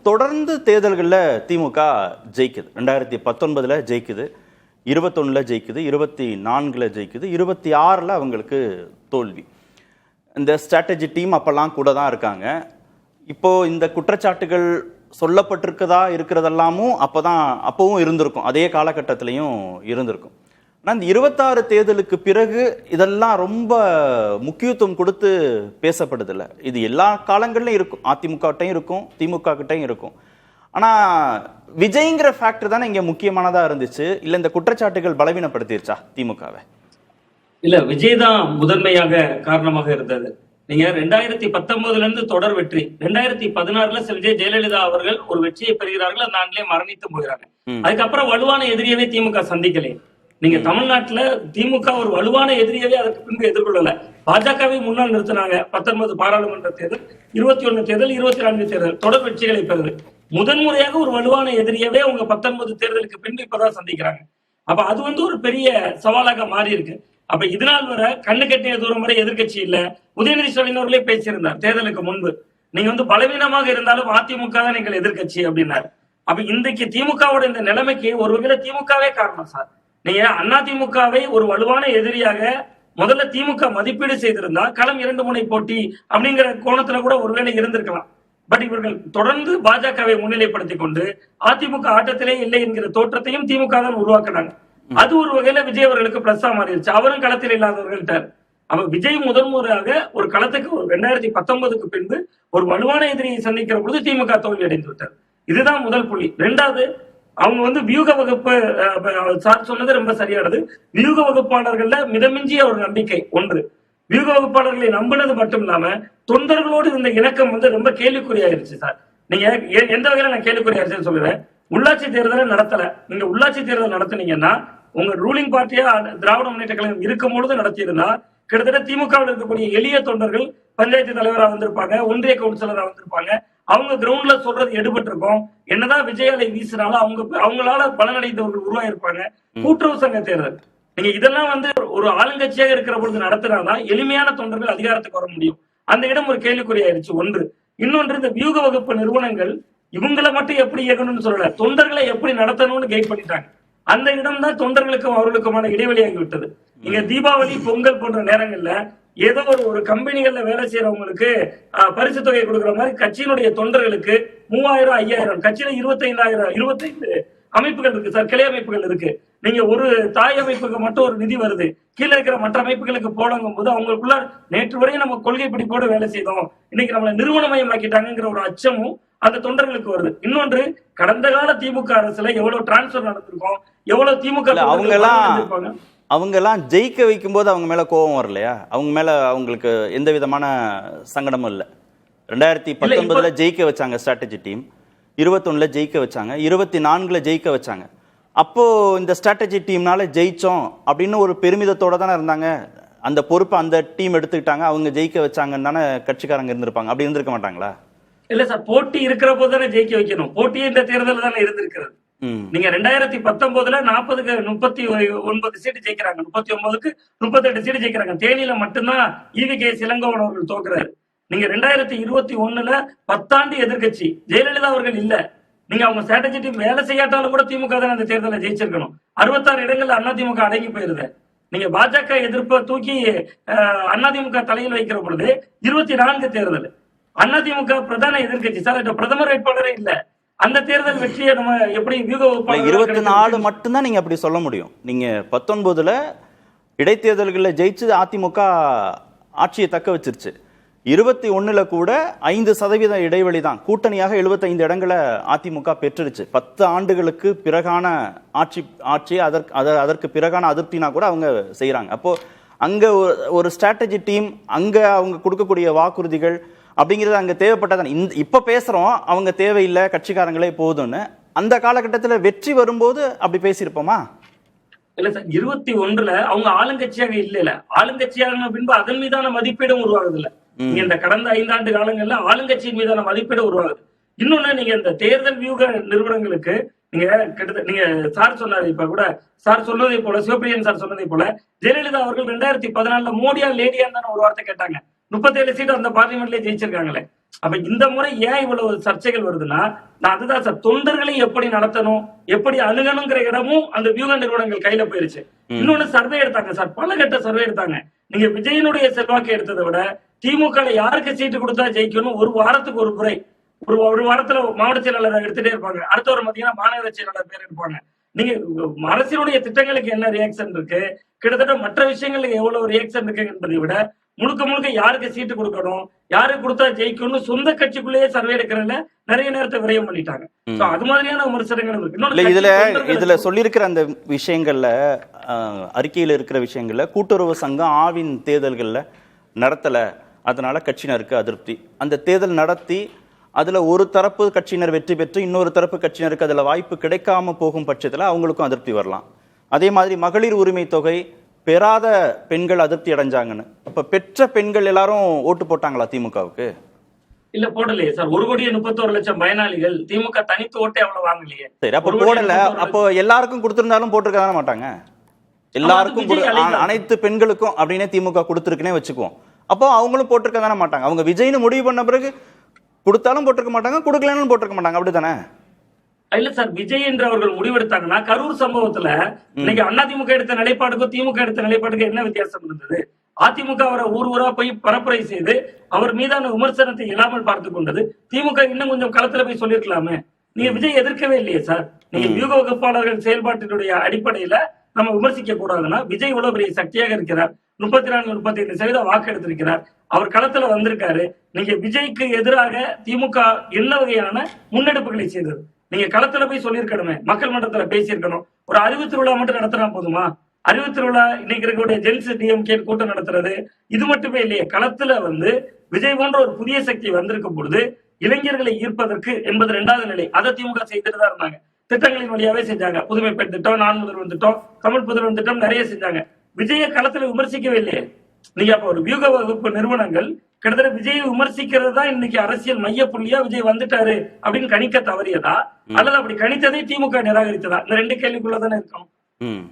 தொடர்ந்து தேர்தல்களில் திமுக ஜெயிக்குது. 2019 ஜெயிக்குது, 21 ஜெயிக்குது, 24 ஜெயிக்குது, 26 அவங்களுக்கு தோல்வி. இந்த ஸ்ட்ராட்டஜி டீம் அப்பெல்லாம் கூட தான் இருக்காங்க. இப்போ இந்த குற்றச்சாட்டுகள் சொல்லப்பட்டிருக்கதா இருக்கிறதெல்லாமும் அப்பவும் இருந்திருக்கும், அதே காலகட்டத்திலையும் இருந்திருக்கும். ஆனால் இந்த 26 தேர்தலுக்கு பிறகு இதெல்லாம் ரொம்ப முக்கியத்துவம் கொடுத்து பேசப்படுதில்லை. இது எல்லா காலங்கள்லையும் இருக்கும், அதிமுகட்டையும் இருக்கும், திமுக கிட்டையும் இருக்கும். ஆனால் விஜய்ங்கிற ஃபேக்டர் தானே இங்கே முக்கியமானதாக இருந்துச்சு. இல்லை இந்த குற்றச்சாட்டுகள் பலவீனப்படுத்திருச்சா திமுகவை? இல்ல, விஜய் தான் முதன்மையாக காரணமாக இருந்தது. நீங்க 2019 இருந்து தொடர் வெற்றி, 2016 விஜய் ஜெயலலிதா அவர்கள் ஒரு வெற்றியை பெறுகிறார்கள், அந்த ஆண்டிலே மரணித்து போகிறாங்க. அதுக்கப்புறம் வலுவான எதிரியவே திமுக சந்திக்கலை. நீங்க தமிழ்நாட்டுல திமுக ஒரு வலுவான எதிரியவே அதற்கு பின்பு எதிர்கொள்ளல. பாஜகவை முன்னால் நிறுத்தினாங்க. 19 பாராளுமன்ற தேர்தல், 21 தேர்தல், 24 தேர்தல் தொடர் வெற்றிகளை பெறுது. முதன்முறையாக ஒரு வலுவான எதிரியவே உங்க 19 தேர்தலுக்கு பின்பு இப்பதான் சந்திக்கிறாங்க. அப்ப அது ஒரு பெரிய சவாலாக மாறி இருக்கு. அப்ப இதனால் வர கண்ணு கட்டிய தூரம் வரை எதிர்கட்சி இல்ல. உதயநிதி ஸ்டாலின் அவர்களே பேசியிருந்தார் தேர்தலுக்கு முன்பு, நீங்க பலவீனமாக இருந்தாலும் அதிமுக தான் நீங்கள் எதிர்கட்சி அப்படின்னாரு. அப்ப இன்றைக்கு திமுகவோட இந்த நிலைமைக்கு ஒரு வகையில திமுகவே காரணம் சார். நீங்க அதிமுகவை ஒரு வலுவான எதிரியாக முதல்ல திமுக மதிப்பீடு செய்திருந்தா களம் 2 முனை போட்டி அப்படிங்கிற கோணத்துல கூட ஒருவேளை இருந்திருக்கலாம். பட் இவர்கள் தொடர்ந்து பாஜகவை முன்னிலைப்படுத்தி கொண்டு அதிமுக ஆட்டத்திலே இல்லை என்கிற தோற்றத்தையும் திமுக தான் உருவாக்குனாங்க. அது ஒரு வகையில விஜய் அவர்களுக்கு பிளஸ்ஸா மாறிடுச்சு. அவரும் களத்தில் இல்லாதவர்கள்ட்டார். அப்ப விஜய் முதன்முறையாக ஒரு களத்துக்கு 2019க்கு பின்பு ஒரு வலுவான எதிரியை சந்திக்கிற பொழுது திமுக தோல்வி அடைந்து விட்டார். இதுதான் முதல் புள்ளி. ரெண்டாவது, அவங்க வியூக வகுப்பு, சார் சொன்னது ரொம்ப சரியானது. வியூக வகுப்பாளர்கள்ல மிதமிஞ்சிய ஒரு நம்பிக்கை ஒன்று. வியூக வகுப்பாளர்களை நம்பினது மட்டும் இல்லாம தொண்டர்களோடு இந்த இணக்கம் ரொம்ப கேள்விக்குறியாயிருச்சு சார். நீங்க எந்த வகையில நான் கேள்விக்குறியாயிருச்சுன்னு சொல்லுறேன். உள்ளாட்சி தேர்தலை நடத்தல. நீங்க உள்ளாட்சி தேர்தல் நடத்தினீங்கன்னா உங்க ரூலிங் பார்ட்டியா திராவிட முன்னேற்ற கழகம் இருக்கும் பொழுது நடத்தியிருந்தா கிட்டத்தட்ட திமுகவில் இருக்கக்கூடிய எளிய தொண்டர்கள் பஞ்சாயத்து தலைவராக வந்திருப்பாங்க, ஒன்றிய கவுன்சிலராக வந்திருப்பாங்க. அவங்க கிரவுண்ட்ல சொல்றது எடுபட்டு இருக்கும். என்னதான் விஜயாலை வீசினாலும் அவங்களால பலனடைந்தவர்கள் உருவாயிருப்பாங்க. கூட்டுறவு சங்க தேர்தல் நீங்க இதெல்லாம் ஒரு ஆளுங்கட்சியாக இருக்கிற பொழுது நடத்தினாதான் எளிமையான தொண்டர்கள் அதிகாரத்துக்கு வர முடியும். அந்த இடம் ஒரு கேள்விக்குறியாயிருச்சு ஒன்று. இன்னொன்று, இந்த வியூக வகுப்பு நிறுவனங்கள் இவங்களை மட்டும் எப்படி இயக்கணும்னு சொல்லல, தொண்டர்களை எப்படி நடத்தணும்னு கைட் பண்ணிட்டாங்க. அந்த இடம் தான் தொண்டர்களுக்கும் அவர்களுக்குமான இடைவெளியாகி விட்டது. நீங்க தீபாவளி, பொங்கல் போன்ற நேரங்கள்ல ஏதோ ஒரு கம்பெனிகள்ல வேலை செய்யறவங்களுக்கு பரிசு தொகை கொடுக்குற மாதிரி கட்சியினுடைய தொண்டர்களுக்கு 3000, 5000, கட்சியில 25 அமைப்புகள் இருக்கு சார், கிளை அமைப்புகள் இருக்கு. நீங்க ஒரு தாய் அமைப்புக்கு மட்டும் ஒரு நிதி வருது, கீழே இருக்கிற மற்ற அமைப்புகளுக்கு போலங்கும் போது அவங்களுக்குள்ள நேற்று வரையும் நம்ம கொள்கை பிடிப்போடு வேலை செய்தோம், இன்னைக்கு நம்மளை நிறுவனமயமாக்கிட்டாங்கிற ஒரு அச்சமும் அந்த தொண்டர்களுக்கு வருது. இன்னொன்று, கடந்த கால திமுக அரசுல எவ்வளவு டிரான்ஸ்பர் நடந்திருக்கும், எவ்வளவு திமுக அவங்க எல்லாம் ஜெயிக்க வைக்கும் போது அவங்க மேல கோபம் வரலையா? அவங்க மேல அவங்களுக்கு எந்த விதமான சங்கடமும் இல்லை. 2019 ஜெயிக்க வச்சாங்க ஸ்ட்ராட்டஜி டீம், 21 ஜெயிக்க வச்சாங்க, 24 ஜெயிக்க வச்சாங்க. அப்போ இந்த ஸ்ட்ராட்டஜி டீம்னால ஜெயிச்சோம் அப்படின்னு ஒரு பெருமிதத்தோட தானே இருந்தாங்க. அந்த பொறுப்பை அந்த டீம் எடுத்துக்கிட்டாங்க, அவங்க ஜெயிக்க வச்சாங்கன்னு தானே கட்சிக்காரங்க இருந்திருப்பாங்க. அப்படி இருந்திருக்க மாட்டாங்களா? இல்ல சார், போட்டி இருக்கிற போது தானே ஜெயிக்க வைக்கணும். போட்டியே இந்த தேர்தல் தானே இருந்திருக்கிறது. நீங்க 2019 40க்கு 39 சீட்டு ஜெயிக்கிறாங்க, 39க்கு 38 சீட்டு ஜெயிக்கிறாங்க. தேனியில மட்டும்தான் ஈவி.கே. இளங்கோவன் அவர்கள் தோக்குறாரு. நீங்க 2021 10 ஆண்டு எதிர்கட்சி ஜெயலலிதா அவர்கள் இல்ல. நீங்க அவங்க ஸ்ட்ராட்டஜி டீம் வேலை செய்யாட்டாலும் கூட திமுக தான் அந்த தேர்தலை ஜெயிச்சிருக்கணும். 66 இடங்கள்ல அதிமுக அடங்கி போயிருது. நீங்க பாஜக எதிர்ப்பை தூக்கி அதிமுக தலையில் வைக்கிற பொழுது 24 தேர்தல் அதிமுக பிரதான எதிர்கட்சி சார், பிரதமர் வேட்பாளரே இல்ல. அந்த தேர்தல் வெற்றியை நம்ம எப்படி 24 மட்டும்தான் நீங்க அப்படி சொல்ல முடியும். நீங்க 19 இடைத்தேர்தல்களில் ஜெயிச்சு அதிமுக ஆட்சியை தக்க வச்சிருச்சு. 21 கூட 5% இடைவெளி தான், கூட்டணியாக 75 இடங்களை அதிமுக பெற்றுருச்சு. 10 ஆண்டுகளுக்கு பிறகான ஆட்சி அதற்கு பிறகான அதிருப்தினா கூட அவங்க செய்யறாங்க. அப்போ அங்க ஒரு ஸ்ட்ராட்டஜி டீம், அங்க அவங்க கொடுக்கக்கூடிய வாக்குறுதிகள் அப்படிங்கிறது அங்க தேவைப்பட்டதானே. இப்ப பேசுறோம் அவங்க தேவையில்லை, கட்சிக்காரங்களே போதும்னு. அந்த காலகட்டத்தில் வெற்றி வரும்போது அப்படி பேசியிருப்போமா? இல்ல சார், 21 அவங்க ஆளுங்கட்சியாக இல்ல. ஆளுங்கட்சியாக பின்பு அதன் மீதான மதிப்பீடும் உருவாகுது இல்ல. நீங்க இந்த கடந்த 5 ஆண்டு காலங்கள்ல ஆளுங்கட்சியின் மீதான மதிப்பீடு உருவாகுது. இன்னொன்னு, நீங்க இந்த தேர்தல் வியூக நிறுவனங்களுக்கு நீங்க கிட்டத்தட்ட நீங்க சார் சொன்னாரு, இப்ப கூட சார் சொன்னதை போல, சிவபிரியன் சார் சொன்னதை போல, ஜெயலலிதா அவர்கள் 2014 மோடியா லேடியா தானே ஒரு வார்த்தை கேட்டாங்க. 37 சீட் அந்த பார்லிமெண்ட்லயே ஜெயிச்சிருக்காங்களே. அப்ப இந்த முறை ஏன் இவ்வளவு சர்ச்சைகள் வருதுன்னா, நான் அதுதான் சார், தொண்டர்களை எப்படி நடத்தணும், எப்படி அணுகணுங்கிற இடமும் அந்த வியூக நிறுவனங்கள் கையில போயிருச்சு. இன்னொன்னு சர்வே எடுத்தாங்க சார், பல கட்ட சர்வே எடுத்தாங்க. நீங்க விஜயனுடைய செல்வாக்கு எடுத்ததை விட திமுக யாருக்கு சீட்டு கொடுத்தா ஜெயிக்கணும் ஒரு வாரத்துக்கு ஒரு முறை, ஒரு வாரத்துல மாவட்ட செயலாளர் எடுத்துட்டே இருப்பாங்க, அடுத்த ஒரு பாத்தீங்கன்னா மாநகர செயலாளர் பேர் எடுப்பாங்க. நீங்க அரசினுடைய திட்டங்களுக்கு என்ன ரியாக்ஷன் இருக்கு, கிட்டத்தட்ட மற்ற விஷயங்களுக்கு எவ்வளவு ரியாக்ஷன் இருக்கு என்பதை விட முழுக்க முழுக்க யாருக்கு சீட்டு கொடுக்கணும், யாருக்கு கொடுத்தா ஜெயிக்கணும் சொந்த கட்சிக்குள்ளேயே சர்வே எடுக்கிறதுல நிறைய நேரத்தை விரயம் பண்ணிட்டாங்க. அது மாதிரியான விமர்சனங்கள் இருக்கு. இதுல சொல்லியிருக்கிற அந்த விஷயங்கள்ல, அறிக்கையில இருக்கிற விஷயங்கள்ல, கூட்டுறவு சங்கம் ஆவின் தேர்தல்கள்ல நடத்தல, அதனால கட்சியினருக்கு அதிருப்தி. அந்த தேர்தல் நடத்தி அதுல ஒரு தரப்பு கட்சியினர் வெற்றி பெற்று இன்னொரு தரப்பு கட்சியினருக்கு அதுல வாய்ப்பு கிடைக்காம போகும் பட்சத்துல அவங்களுக்கும் அதிருப்தி வரலாம். அதே மாதிரி மகளிர் உரிமை தொகை பெறாத பெண்கள் அதிருப்தி அடைஞ்சாங்கன்னு, அப்ப பெற்ற பெண்கள் எல்லாரும் ஓட்டு போட்டாங்களா திமுகவுக்கு? இல்ல, போடலையே சார். 1,31,00,000 பயனாளிகள், திமுக தனித்து ஓட்டே அவ்வளவு வாங்கலையே. சரி, அப்ப போடல, அப்போ எல்லாருக்கும் கொடுத்திருந்தாலும் போட்டிருக்க தானே மாட்டாங்க. எல்லாருக்கும் அனைத்து பெண்களுக்கும் அப்படின்னே திமுக கொடுத்துருக்குன்னே வச்சுக்குவோம். அப்போ அவங்களும் போட்டிருக்க தானே மாட்டாங்க. அவங்க விஜய்னு முடிவு பண்ண பிறகு கொடுத்தாலும் போட்டிருக்க மாட்டாங்க, கொடுக்கலன்னு போட்டிருக்க மாட்டாங்க, அப்படித்தானே? இல்ல சார், விஜய் என்று அவர்கள் முடிவெடுத்தாங்கன்னா கரூர் சம்பவத்துல இன்னைக்கு அதிமுக எடுத்த நிலைப்பாடுக்கும் திமுக எடுத்த நிலைப்பாடுக்கும் என்ன வித்தியாசம் இருந்தது? அதிமுக அவரை ஊரா போய் பரப்புரை செய்து அவர் மீதான விமர்சனத்தை இல்லாமல் பார்த்து கொண்டது. திமுக இன்னும் கொஞ்சம் களத்துல போய் சொல்லிருக்கலாமே. நீங்க விஜய் எதிர்க்கவே இல்லையே சார். நீங்க வியூக வகுப்பாளர்கள் செயல்பாட்டினுடைய அடிப்படையில நம்ம விமர்சிக்க கூடாதுன்னா, விஜய் இவ்வளவு பெரிய சக்தியாக இருக்கிறார், 34-35% வாக்கு எடுத்திருக்கிறார், அவர் களத்துல வந்திருக்காரு. நீங்க விஜய்க்கு எதிராக திமுக என்ன வகையான முன்னெடுப்புகளை செய்தது? நீங்க களத்துல போய் சொல்லியிருக்கணுமே, மக்கள் மன்றத்துல பேசியிருக்கணும். ஒரு அறிவு திருவிழா மட்டும் நடத்தினா போதுமா? அறிவு திருவிழா இன்னைக்கு இருக்கக்கூடிய ஜென்ஸ் டிஎம்கே கூட்டம் நடத்துறது இது மட்டுமே இல்லையே. களத்துல விஜய் போன்ற ஒரு புதிய சக்தி வந்திருக்கும் பொழுது இளைஞர்களை ஈர்ப்பதற்கு என்பது 2வது நிலை. அதை திமுக செய்துட்டு தான் இருந்தாங்க. திட்டங்களின் வழியாவே செஞ்சாங்க. புதுமை பெண் திட்டம், நான் முதல்வன் திட்டம், தமிழ் புதல்வன் திட்டம் நிறைய செஞ்சாங்க. விஜய களத்துல விமர்சிக்கவே இல்லையே. நீங்க அப்ப ஒரு வியூக வகுப்பு நிறுவனங்கள் கிட்டத்தட்ட விஜயை விமர்சிக்கிறது தான் இன்னைக்கு அரசியல் மைய புள்ளியா விஜய் வந்துட்டாரு அப்படின்னு கணிக்க தவறியதா, அல்லது அப்படி கணித்ததை திமுக நிராகரித்ததா? இந்த 2 கேள்விக்குள்ளதானே இருக்கணும்.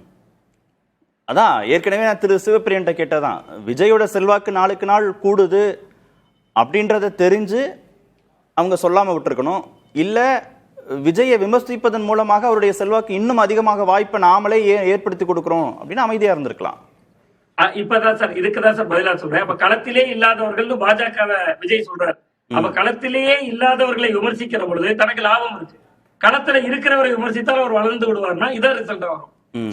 அதான் ஏற்கனவே நான் திரு சிவப்பிரியன்ட்ட கேட்டதான், விஜயோட செல்வாக்கு நாளுக்கு நாள் கூடுது அப்படின்றத தெரிஞ்சு அவங்க சொல்லாம விட்டுருக்கணும். இல்ல விஜயை விமர்சிப்பதன் மூலமாக அவருடைய செல்வாக்கு இன்னும் அதிகமாக வாய்ப்பை நாமளே ஏற்படுத்தி கொடுக்கிறோம் அப்படின்னு அமைதியா இருந்திருக்கலாம். இப்பதான் சார் இதுக்குதான் சார் பதிலா சொல்றேன். அப்ப களத்திலே இல்லாதவர்கள் பாஜக விஜய் சொல்றாரு. அப்ப களத்திலேயே இல்லாதவர்களை விமர்சிக்கிற பொழுது தனக்கு லாபம் இருக்கு. களத்துல இருக்கிறவரை விமர்சித்தால் அவர் வளர்ந்து விடுவார்னா இதான் ரிசல்ட் வரும்.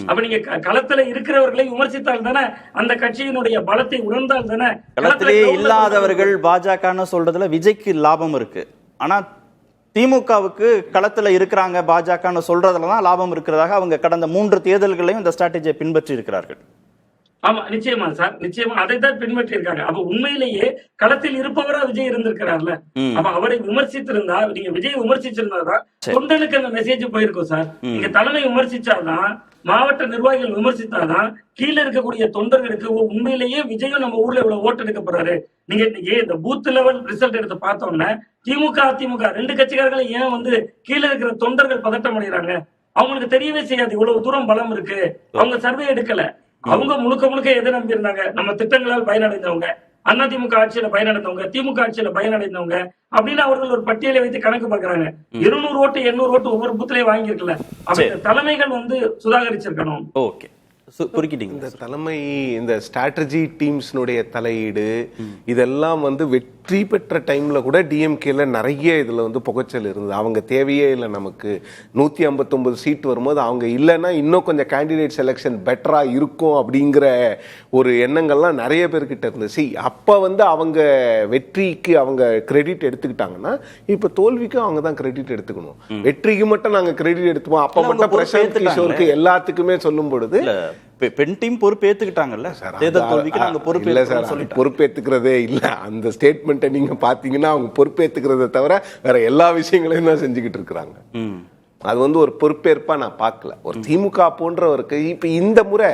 அப்ப நீங்க களத்துல இருக்கிறவர்களை விமர்சித்தால் தானே, அந்த கட்சியினுடைய பலத்தை உணர்ந்தால் தானே. களத்திலேயே இல்லாதவர்கள் பாஜகன்னு சொல்றதுல விஜய்க்கு லாபம் இருக்கு. ஆனா திமுகவுக்கு களத்துல இருக்கிறாங்க பாஜகன்னு சொல்றதுலதான் லாபம் இருக்கிறதாக அவங்க கடந்த 3 தேர்தல்களையும் இந்த ஸ்ட்ராட்டஜியை பின்பற்றி இருக்கிறார்கள். ஆமா, நிச்சயமா சார், நிச்சயமா அதைத்தான் பின்பற்றி இருக்காங்க. அப்ப உண்மையிலேயே களத்தில் இருப்பவரா விஜய் இருந்திருக்கிறார்ல. அப்ப அவரை விமர்சித்திருந்தா, நீங்க விஜய் விமர்சிச்சிருந்தாதான் தொண்டனுக்கு அந்த மெசேஜ் போயிருக்கும் சார். நீங்க தலைமை விமர்சிச்சாதான், மாவட்ட நிர்வாகிகள் விமர்சித்தாதான் கீழே இருக்கக்கூடிய தொண்டர்களுக்கு உண்மையிலேயே விஜயும் நம்ம ஊர்ல இவ்வளவு ஓட்டு எடுக்க போறாரு. நீங்க இன்னைக்கு இந்த பூத் லெவல் ரிசல்ட் எடுத்து பார்த்தோம்னா திமுக அதிமுக 2 கட்சிக்காரர்களை ஏன் கீழே இருக்கிற தொண்டர்கள் பதட்டம் அடைகிறாங்க? அவங்களுக்கு தெரியவே செய்யாது இவ்வளவு தூரம் பலம் இருக்கு. அவங்க சர்வே எடுக்கல. அவங்க முழுக்க எதை நம்பி இருந்தாங்க? நம்ம திட்டங்களால் பயனடைந்தவங்க, அதிமுக ஆட்சியில பயனடைந்தவங்க, திமுக ஆட்சியில பயனடைந்தவங்க அப்படின்னு அவர்கள் ஒரு பட்டியலை வைத்து கணக்கு பார்க்கறாங்க. 200 ஓட்டு 800 ஓட்டு ஒவ்வொரு பூத்திலேயே வாங்கியிருக்கல. அப்ப தலைமைகள் சுதாகரிச்சிருக்கணும். ஓகே, இந்த தலைமை, இந்த ஸ்ட்ராட்டஜி டீம்ஸ்னுடைய தலையீடு இதெல்லாம் வெற்றி பெற்ற டைம்ல கூட டிஎம்கேல நிறைய இதுல புகைச்சல் இருந்தது. அவங்க தேவையே இல்லை, நமக்கு 159 சீட் வரும்போது அவங்க இல்லைன்னா இன்னும் கொஞ்சம் கேண்டிடேட் செலெக்ஷன் பெட்டரா இருக்கும் அப்படிங்கிற ஒரு எண்ணங்கள்லாம் நிறைய பேர்கிட்ட இருந்துச்சு. அப்ப அவங்க வெற்றிக்கு அவங்க கிரெடிட் எடுத்துக்கிட்டாங்கன்னா இப்ப தோல்விக்கு அவங்க தான் கிரெடிட் எடுத்துக்கணும். வெற்றிக்கு மட்டும் நாங்க கிரெடிட் எடுத்துப்போம் அப்ப மட்டும் பிரசாந்த் கிஷோருக்கு எல்லாத்துக்குமே சொல்லும் பொழுது பெண் டீம் பொறுப்பு ஏத்துக்கிட்டாங்கல்ல. தேர்தல் தோல்விக்கு நாங்க பொறுப்பு இல்ல சார், பொறுப்பேத்துக்கிறதே இல்ல. அந்த ஸ்டேட்மெண்ட்டை நீங்க பாத்தீங்கன்னா அவங்க பொறுப்பேத்துக்கிறத தவிர வேற எல்லா விஷயங்களையும் தான் செஞ்சுக்கிட்டு இருக்கிறாங்க. அது ஒரு பொறுப்பேற்பா நான் பார்க்கல. ஒரு திமுக போன்றவருக்கு இப்ப இந்த முறை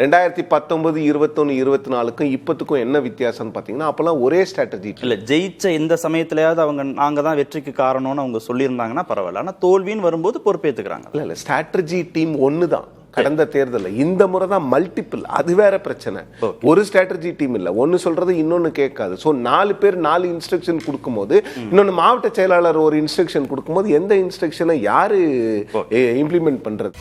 2019, 21, 24க்கும் இப்பத்துக்கும் என்ன வித்தியாசம்னு பாத்தீங்கன்னா, அப்பெல்லாம் ஒரே ஸ்ட்ராட்டஜி இல்ல. ஜெயிச்ச எந்த சமயத்திலயாவது நாங்க தான் வெற்றிக்கு காரணம்னு அவங்க சொல்லியிருந்தாங்கன்னா பரவாயில்ல. ஆனா தோல்வின்னு வரும்போது பொறுப்பேத்துக்கிறாங்க. இல்ல ஸ்ட்ராட்டஜி டீம் ஒண்ணுதான். கடந்த தேர்தல். இந்த முறை தான் மல்டிபிள், அது வேற பிரச்சனை. ஒரு ஸ்ட்ராட்டஜி டீம் இல்ல, ஒன்னு சொல்றது இன்னொன்னு கேட்காது. ஸோ 4 பேர் 4 இன்ஸ்ட்ரக்ஷன் கொடுக்கும்போது, இன்னொன்னு மாவட்ட செயலாளர் ஒரு இன்ஸ்ட்ரக்ஷன் கொடுக்கும்போது எந்த இன்ஸ்ட்ரக்ஷனை யாரு இம்ப்ளிமெண்ட் பண்றது?